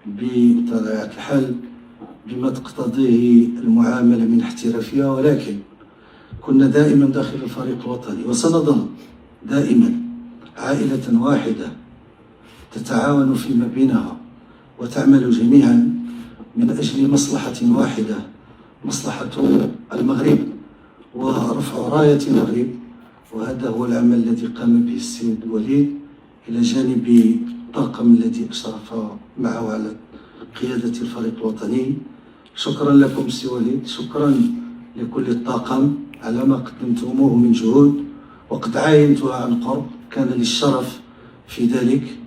بطبيعة الحال بما تقتضيه المعاملة من احترافية، ولكن كنا دائما داخل الفريق الوطني وسنظل دائما عائلة واحدة تتعاون فيما بينها وتعمل جميعا من أجل مصلحة واحدة، مصلحة المغرب ورفع راية المغرب. وهذا هو العمل الذي قام به السيد الوليد إلى جانب الطاقم الذي أشرف معه على قيادة الفريق الوطني. شكرا لكم سي وليد، شكرا لكل الطاقم على ما قدمتموه من جهود وقد عاينتها عن قرب. كان لي الشرف في ذلك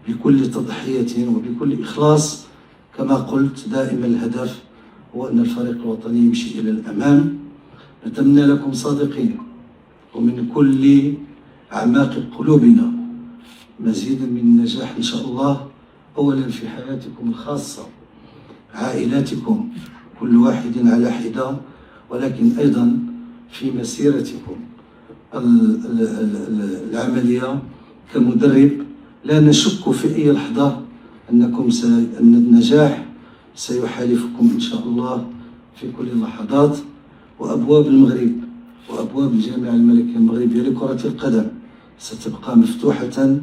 بكل تضحية وبكل إخلاص. كما قلت دائما الهدف هو أن الفريق الوطني يمشي إلى الأمام. نتمنى لكم صادقين ومن كل أعماق قلوبنا مزيدا من النجاح إن شاء الله، أولا في حياتكم الخاصة، عائلاتكم كل واحد على حدة، ولكن أيضا في مسيرتكم العملية كمدرب. لا نشك في أي لحظة أن النجاح سيحالفكم إن شاء الله في كل اللحظات. وأبواب المغرب وأبواب الجامعة الملكية المغربية لكرة القدم ستبقى مفتوحة،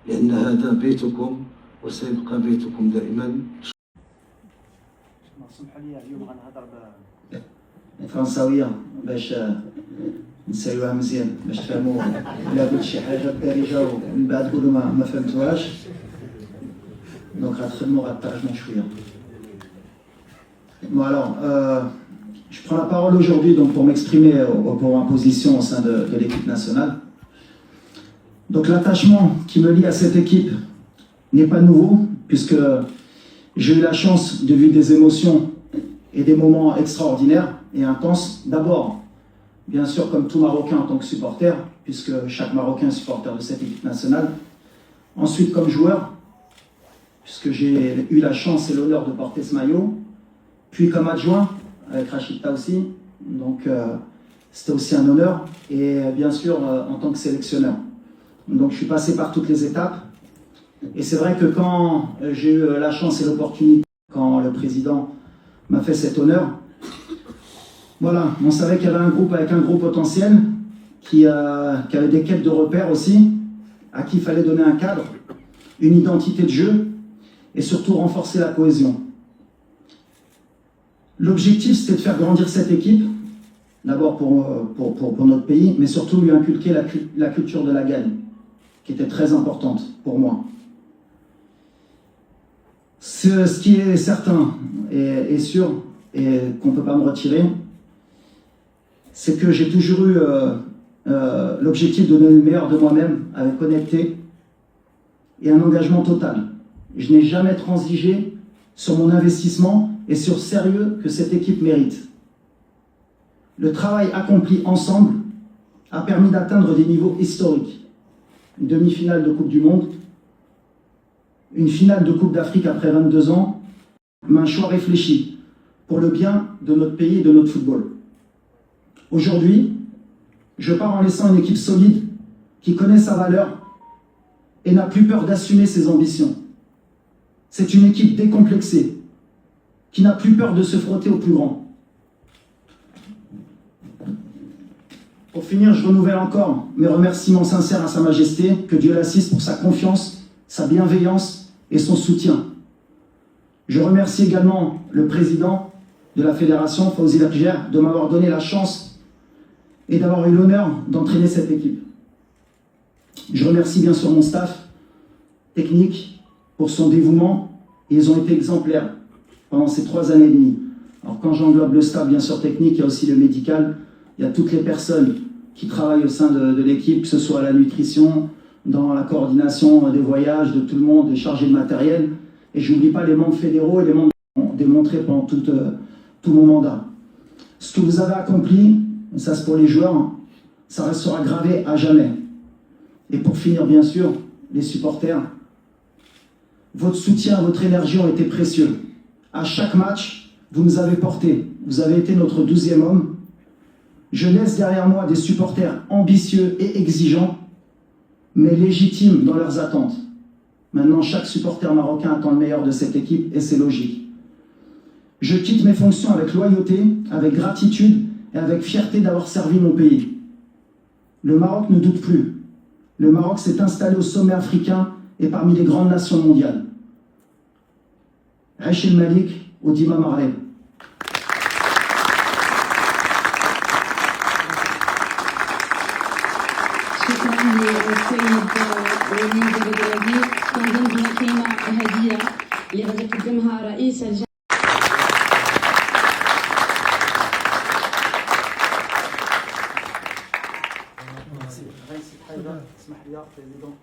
لأن هذا بيتكم وسيبقى بيتكم دائما. سمح لي اليوم غنهضر فرنساوية باش نسالوها مزيان باش تفهموا. إلا قلت شي حاجة دارجة ومن بعد تقولوا ما فهمتوهاش، دونك غتخدموا غترجموا شوية. Bon alors, je prends la parole aujourd'hui donc pour m'exprimer pour ma position au sein de l'équipe nationale. Donc l'attachement qui me lie à cette équipe n'est pas nouveau, puisque j'ai eu la chance de vivre des émotions et des moments extraordinaires et intenses. D'abord, bien sûr, comme tout Marocain en tant que supporter, puisque chaque Marocain est supporter de cette équipe nationale. Ensuite, comme joueur, puisque j'ai eu la chance et l'honneur de porter ce maillot. Puis comme adjoint, avec Rachida aussi. Donc c'était aussi un honneur. Et bien sûr, en tant que sélectionneur. Donc je suis passé par toutes les étapes. Et c'est vrai que quand j'ai eu la chance et l'opportunité, quand le président m'a fait cet honneur, voilà, on savait qu'il y avait un groupe avec un gros potentiel, qui avait des quêtes de repères aussi, à qui il fallait donner un cadre, une identité de jeu, et surtout renforcer la cohésion. L'objectif, c'était de faire grandir cette équipe, d'abord pour notre pays, mais surtout lui inculquer la culture de la gagne, qui était très importante pour moi. Ce qui est certain et sûr, et qu'on ne peut pas me retirer, c'est que j'ai toujours eu l'objectif de donner le meilleur de moi-même, avec honnêteté et un engagement total. Je n'ai jamais transigé sur mon investissement et sur le sérieux que cette équipe mérite. Le travail accompli ensemble a permis d'atteindre des niveaux historiques. Une demi-finale de Coupe du Monde, une finale de Coupe d'Afrique après 22 ans, mais un choix réfléchi pour le bien de notre pays et de notre football. Aujourd'hui, je pars en laissant une équipe solide qui connaît sa valeur et n'a plus peur d'assumer ses ambitions. C'est une équipe décomplexée, qui n'a plus peur de se frotter au plus grand. Pour finir, je renouvelle encore mes remerciements sincères à Sa Majesté, que Dieu l'assiste pour sa confiance, sa bienveillance et son soutien. Je remercie également le président de la fédération, Fawzi Lakjer, de m'avoir donné la chance et d'avoir eu l'honneur d'entraîner cette équipe. Je remercie bien sûr mon staff technique pour son dévouement, et ils ont été exemplaires pendant ces 3 années et demie. Alors quand j'englobe le staff bien sûr technique, il y a aussi le médical, il y a toutes les personnes qui travaillent au sein de l'équipe, que ce soit à la nutrition, dans la coordination des voyages, de tout le monde, des chargés de matériel. Et je n'oublie pas les membres fédéraux et les membres qui ont démontré pendant tout mon mandat. Ce que vous avez accompli, et ça c'est pour les joueurs, ça restera gravé à jamais. Et pour finir, bien sûr, les supporters, votre soutien, votre énergie ont été précieux. À chaque match, vous nous avez portés. Vous avez été notre 12e homme. Je laisse derrière moi des supporters ambitieux et exigeants, mais légitimes dans leurs attentes. Maintenant, chaque supporter marocain attend le meilleur de cette équipe et c'est logique. Je quitte mes fonctions avec loyauté, avec gratitude et avec fierté d'avoir servi mon pays. Le Maroc ne doute plus. Le Maroc s'est installé au sommet africain et parmi les grandes nations mondiales. Aish El Malik, Odima Marleb. شكرا للسيد وليد البدراوي. كنظن بلي كاينه هديه اللي غادي يقدمها رئيس الجامعه. اسمح لي بريزيدون